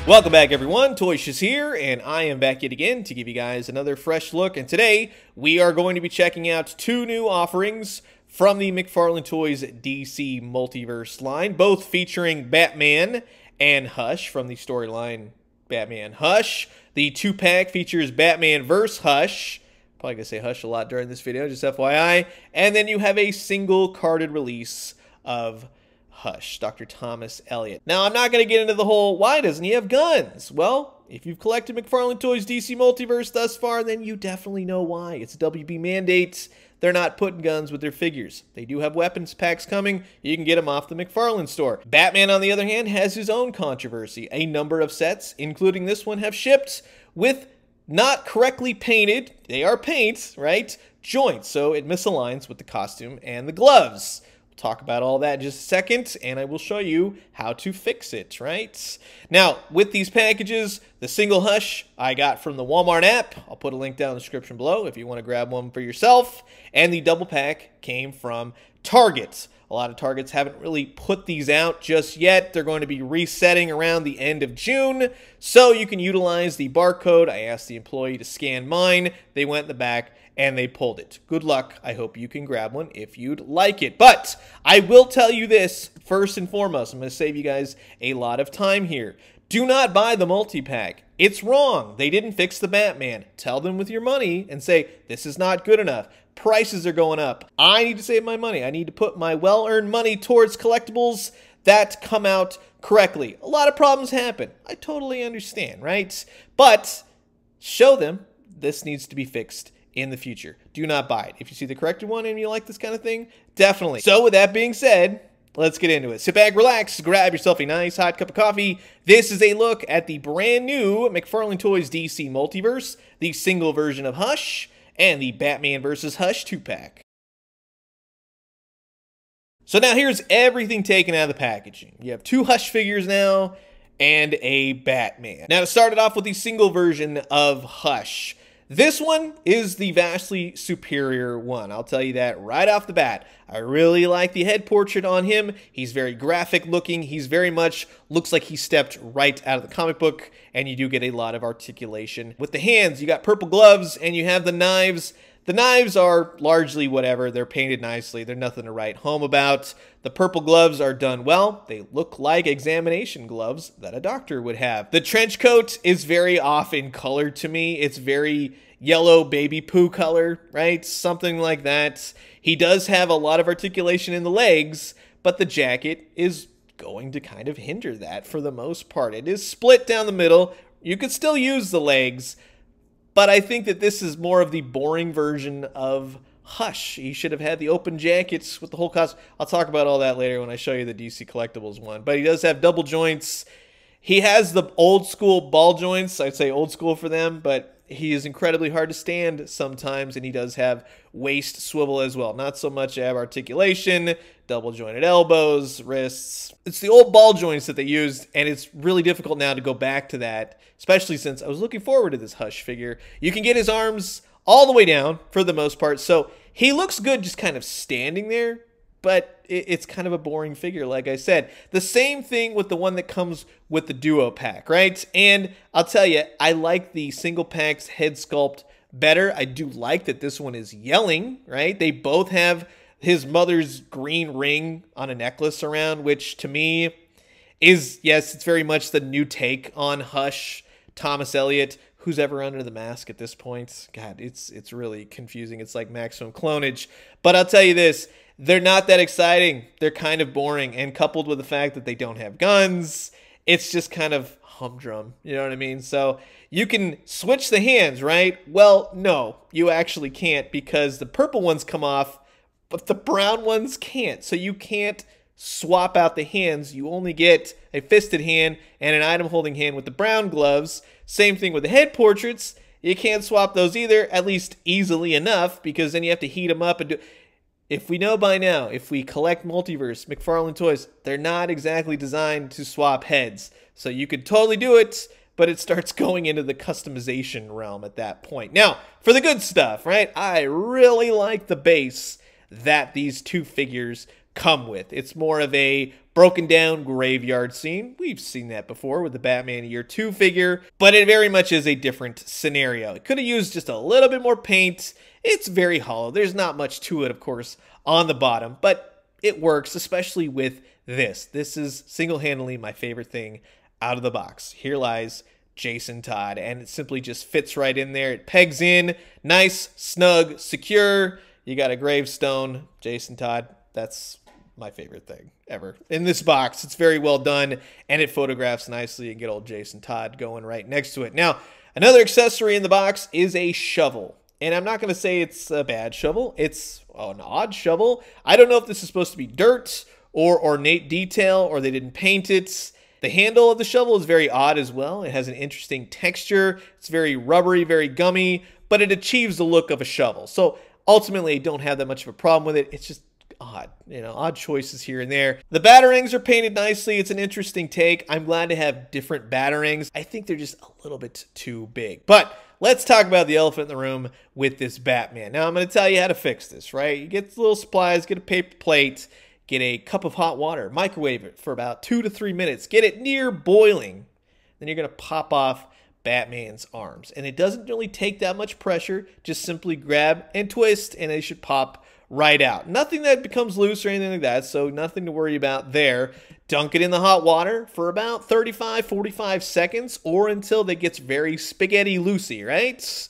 Welcome back, everyone. Toyshiz here, and I am back yet again to give you guys another fresh look. And today, we are going to be checking out two new offerings from the McFarlane Toys DC Multiverse line, both featuring Batman and Hush from the storyline Batman Hush. The two-pack features Batman vs. Hush. Probably going to say Hush a lot during this video, just FYI. And then you have a single carded release of Hush, Dr. Thomas Elliot. Now, I'm not going to get into the whole, why doesn't he have guns? Well, if you've collected McFarlane Toys DC Multiverse thus far, then you definitely know why. It's a WB mandate. They're not putting guns with their figures. They do have weapons packs coming. You can get them off the McFarlane store. Batman, on the other hand, has his own controversy. A number of sets, including this one, have shipped with not correctly painted, they are paint, right, joints. So it misaligns with the costume and the gloves. Talk about all that in just a second, and I will show you how to fix it, right? Now, with these packages, the single Hush I got from the Walmart app. I'll put a link down in the description below if you want to grab one for yourself. And the double pack came from Target. A lot of Targets haven't really put these out just yet. They're going to be resetting around the end of June, so you can utilize the barcode. I asked the employee to scan mine. They went in the back and they pulled it. Good luck. I hope you can grab one if you'd like it. But I will tell you this first and foremost. I'm going to save you guys a lot of time here. Do not buy the multi-pack. It's wrong. They didn't fix the Batman. Tell them with your money and say, this is not good enough. Prices are going up. I need to save my money. I need to put my well-earned money towards collectibles that come out correctly. A lot of problems happen. I totally understand, right? But show them this needs to be fixed in the future. Do not buy it. If you see the corrected one and you like this kind of thing, definitely. So with that being said, let's get into it. Sit back, relax, grab yourself a nice hot cup of coffee. This is a look at the brand new McFarlane Toys DC Multiverse, the single version of Hush, and the Batman vs. Hush 2-pack. So now here's everything taken out of the packaging. You have two Hush figures now and a Batman. Now to start it off with the single version of Hush. This one is the vastly superior one. I'll tell you that right off the bat. I really like the head portrait on him. He's very graphic looking. He's very much looks like he stepped right out of the comic book, and you do get a lot of articulation. With the hands, you got purple gloves, and you have the knives. The knives are largely whatever. They're painted nicely. They're nothing to write home about. The purple gloves are done well. They look like examination gloves that a doctor would have. The trench coat is very off in color to me. It's very yellow baby poo color, right? Something like that. He does have a lot of articulation in the legs, but the jacket is going to kind of hinder that for the most part. It is split down the middle. You could still use the legs, but I think that this is more of the boring version of Hush. He should have had the open jackets with the whole costume. I'll talk about all that later when I show you the DC Collectibles one. But he does have double joints. He has the old school ball joints. I'd say old school for them, but he is incredibly hard to stand sometimes, and he does have waist swivel as well. Not so much ab articulation, double jointed elbows, wrists. It's the old ball joints that they used, and it's really difficult now to go back to that, especially since I was looking forward to this Hush figure. You can get his arms all the way down for the most part, so he looks good just kind of standing there, but it's kind of a boring figure, like I said. The same thing with the one that comes with the duo pack, right? And I'll tell you, I like the single pack's head sculpt better. I do like that this one is yelling, right? They both have his mother's green ring on a necklace around, which to me is, yes, it's very much the new take on Hush, Thomas Elliot. Who's ever under the mask at this point? God, it's really confusing. It's like maximum clonage. But I'll tell you this, they're not that exciting. They're kind of boring. And coupled with the fact that they don't have guns, it's just kind of humdrum. You know what I mean? So you can switch the hands, right? Well, no, you actually can't, because the purple ones come off, but the brown ones can't. So you can't swap out the hands. You only get a fisted hand and an item holding hand with the brown gloves. Same thing with the head portraits. You can't swap those either, at least easily enough, because then you have to heat them up and do. If we know by now, if we collect Multiverse, McFarlane Toys, they're not exactly designed to swap heads. So you could totally do it, but it starts going into the customization realm at that point. Now, for the good stuff, right? I really like the base that these two figures come with. It's more of a broken down graveyard scene. We've seen that before with the Batman Year 2 figure, but it very much is a different scenario. It could have used just a little bit more paint. It's very hollow. There's not much to it, of course, on the bottom, but it works, especially with this. This is single-handedly my favorite thing out of the box. Here lies Jason Todd, and it simply just fits right in there. It pegs in, nice, snug, secure. You got a gravestone, Jason Todd. That's my favorite thing ever in this box. It's very well done, and it photographs nicely, and get old Jason Todd going right next to it. Now, another accessory in the box is a shovel, and I'm not going to say it's a bad shovel. It's an odd shovel. I don't know if this is supposed to be dirt or ornate detail, or they didn't paint it. The handle of the shovel is very odd as well. It has an interesting texture. It's very rubbery, very gummy, but it achieves the look of a shovel. So ultimately, I don't have that much of a problem with it. It's just odd, odd choices here and there. The batarangs are painted nicely. It's an interesting take. I'm glad to have different batarangs. I think they're just a little bit too big. But let's talk about the elephant in the room with this Batman. Now, I'm going to tell you how to fix this, right? You get the little supplies, get a paper plate, get a cup of hot water, microwave it for about 2 to 3 minutes, get it near boiling. Then you're going to pop off Batman's arms. And it doesn't really take that much pressure. Just simply grab and twist, and they should pop right out. Nothing that becomes loose or anything like that, so nothing to worry about there. Dunk it in the hot water for about 35-45 seconds, or until it gets very spaghetti loosey, right?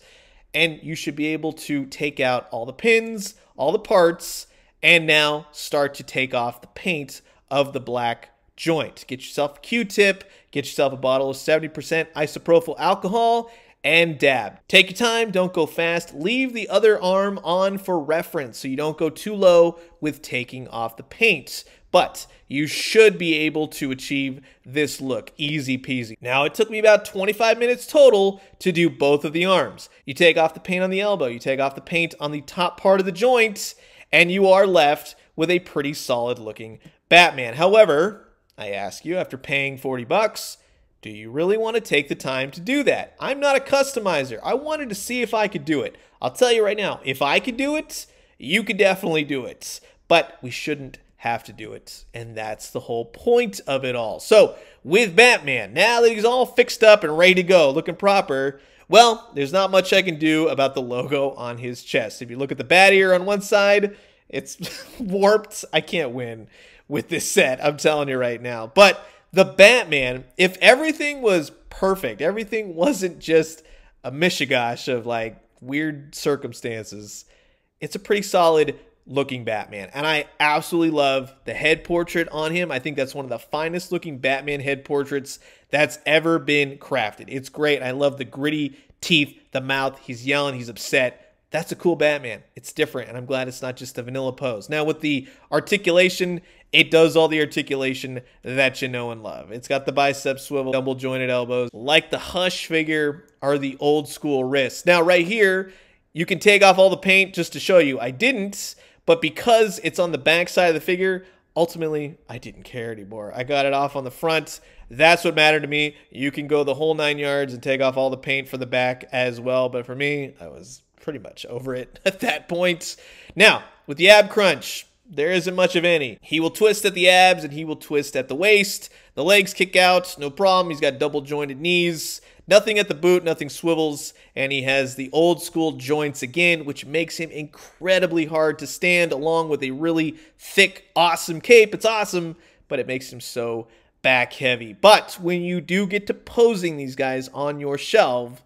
And you should be able to take out all the pins, all the parts, and now start to take off the paint of the black joint. Get yourself a Q-tip, get yourself a bottle of 70% isopropyl alcohol, and dab. Take your time, don't go fast. Leave the other arm on for reference so you don't go too low with taking off the paint. But you should be able to achieve this look easy peasy. Now, it took me about 25 minutes total to do both of the arms. You take off the paint on the elbow, you take off the paint on the top part of the joint, and you are left with a pretty solid looking Batman. However, I ask you, after paying 40 bucks, do you really want to take the time to do that? I'm not a customizer. I wanted to see if I could do it. I'll tell you right now, if I could do it, you could definitely do it. But we shouldn't have to do it. And that's the whole point of it all. So, with Batman, now that he's all fixed up and ready to go, looking proper, well, there's not much I can do about the logo on his chest. If you look at the bat ear on one side, it's warped. I can't win with this set, I'm telling you right now. But the Batman, if everything was perfect, everything wasn't just a mishigash of like weird circumstances, it's a pretty solid looking Batman. And I absolutely love the head portrait on him. I think that's one of the finest looking Batman head portraits that's ever been crafted. It's great. I love the gritty teeth, the mouth. He's yelling, he's upset. That's a cool Batman. It's different, and I'm glad it's not just a vanilla pose. Now, with the articulation, it does all the articulation that you know and love. It's got the bicep swivel, double jointed elbows. Like the Hush figure are the old school wrists. Now, right here, you can take off all the paint just to show you. I didn't, but because it's on the back side of the figure, ultimately, I didn't care anymore. I got it off on the front. That's what mattered to me. You can go the whole 9 yards and take off all the paint for the back as well, but for me, I was pretty much over it at that point. Now, with the ab crunch, there isn't much of any. He will twist at the abs and he will twist at the waist. The legs kick out, no problem. He's got double jointed knees. Nothing at the boot, nothing swivels, and he has the old school joints again, which makes him incredibly hard to stand, along with a really thick, awesome cape. It's awesome, but it makes him so back heavy. But when you do get to posing these guys on your shelf,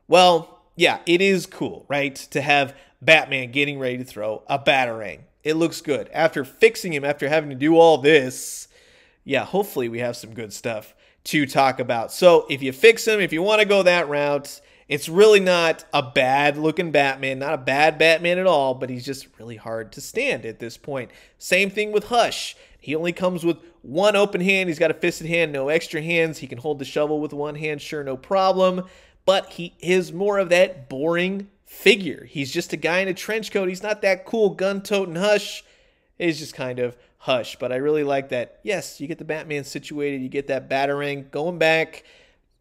well, yeah, it is cool, right? To have Batman getting ready to throw a batarang. It looks good. After fixing him, after having to do all this, yeah, hopefully we have some good stuff to talk about. So if you fix him, if you want to go that route, it's really not a bad looking Batman, not a bad Batman at all, but he's just really hard to stand at this point. Same thing with Hush. He only comes with one open hand. He's got a fisted hand, no extra hands. He can hold the shovel with one hand, sure, no problem. But he is more of that boring figure. He's just a guy in a trench coat. He's not that cool gun-toting Hush. He's just kind of Hush. But I really like that. Yes, you get the Batman situated. You get that batarang going back.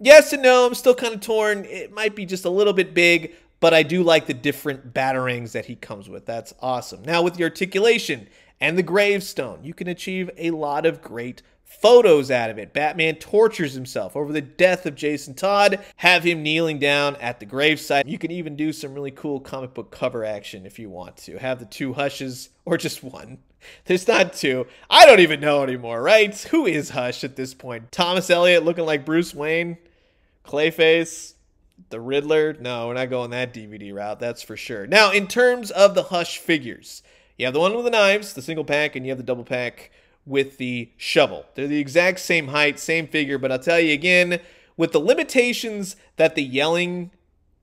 Yes and no. I'm still kind of torn. It might be just a little bit big, but I do like the different batarangs that he comes with. That's awesome. Now with the articulation, and the gravestone. You can achieve a lot of great photos out of it. Batman tortures himself over the death of Jason Todd. Have him kneeling down at the gravesite. You can even do some really cool comic book cover action if you want to. Have the two Hushes, or just one. There's not two. I don't even know anymore, right? Who is Hush at this point? Thomas Elliott looking like Bruce Wayne? Clayface? The Riddler? No, we're not going that DVD route, that's for sure. Now, in terms of the Hush figures, you have the one with the knives, the single pack, and you have the double pack with the shovel. They're the exact same height, same figure, but I'll tell you again, with the limitations that the yelling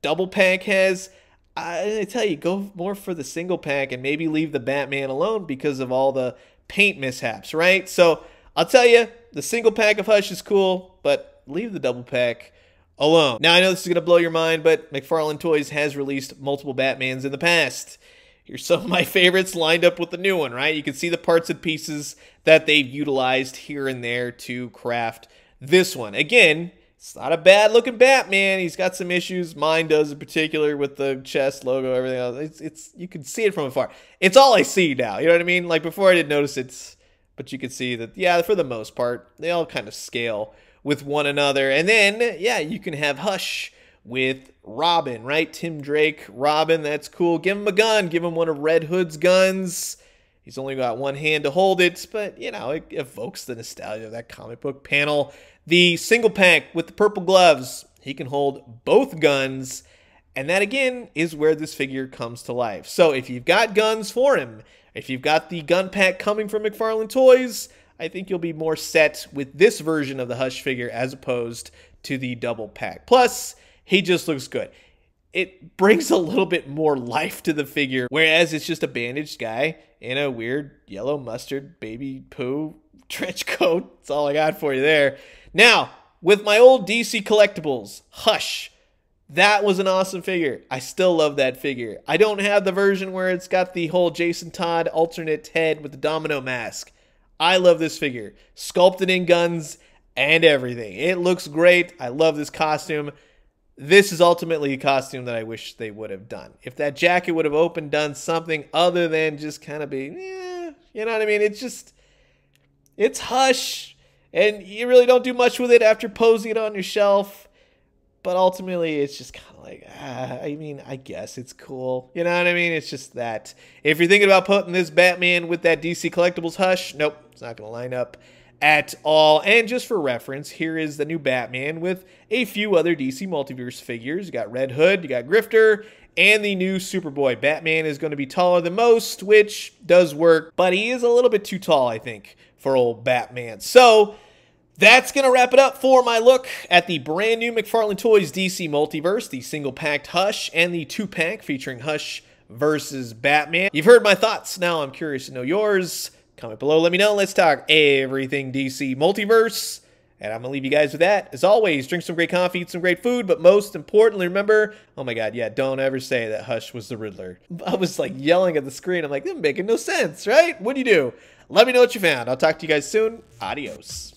double pack has, I tell you, go more for the single pack and maybe leave the Batman alone because of all the paint mishaps, right? So I'll tell you, the single pack of Hush is cool, but leave the double pack alone. Now, I know this is going to blow your mind, but McFarlane Toys has released multiple Batmans in the past. Here's some of my favorites lined up with the new one, right? You can see the parts and pieces that they've utilized here and there to craft this one. Again, it's not a bad-looking Batman. He's got some issues. Mine does in particular with the chest logo, everything else. It's you can see it from afar. It's all I see now. You know what I mean? Like, before I didn't notice it, but you can see that, yeah, for the most part, they all kind of scale with one another. And then, yeah, you can have Hush with Robin, right? Tim Drake, Robin, that's cool. Give him a gun. Give him one of Red Hood's guns. He's only got one hand to hold it, but, you know, it evokes the nostalgia of that comic book panel. The single pack with the purple gloves, he can hold both guns, and that, again, is where this figure comes to life. So if you've got guns for him, if you've got the gun pack coming from McFarlane Toys, I think you'll be more set with this version of the Hush figure as opposed to the double pack. Plus, he just looks good. It brings a little bit more life to the figure, whereas it's just a bandaged guy in a weird yellow mustard baby poo trench coat. That's all I got for you there. Now, with my old DC collectibles, Hush, that was an awesome figure. I still love that figure. I don't have the version where it's got the whole Jason Todd alternate head with the domino mask. I love this figure. Sculpted in guns and everything. It looks great. I love this costume. This is ultimately a costume that I wish they would have done. If that jacket would have opened, done something other than just kind of be, eh, you know what I mean? It's just, it's Hush, and you really don't do much with it after posing it on your shelf. But ultimately, it's just kind of like, I mean, I guess it's cool. You know what I mean? It's just that. If you're thinking about putting this Batman with that DC Collectibles Hush, nope, it's not going to line up at all. And just for reference, here is the new Batman with a few other DC Multiverse figures. You got Red Hood, you got Grifter, and the new Superboy. Batman is going to be taller than most, which does work, but he is a little bit too tall, I think, for old Batman. So that's going to wrap it up for my look at the brand new McFarlane Toys DC Multiverse, the single-packed Hush, and the two-pack featuring Hush versus Batman. You've heard my thoughts. Now I'm curious to know yours. Comment below, let me know. Let's talk everything DC Multiverse. And I'm going to leave you guys with that. As always, drink some great coffee, eat some great food, but most importantly, remember, oh my God, yeah, don't ever say that Hush was the Riddler. I was like yelling at the screen. I'm like, this is making no sense, right? What'd you do? Let me know what you found. I'll talk to you guys soon. Adios.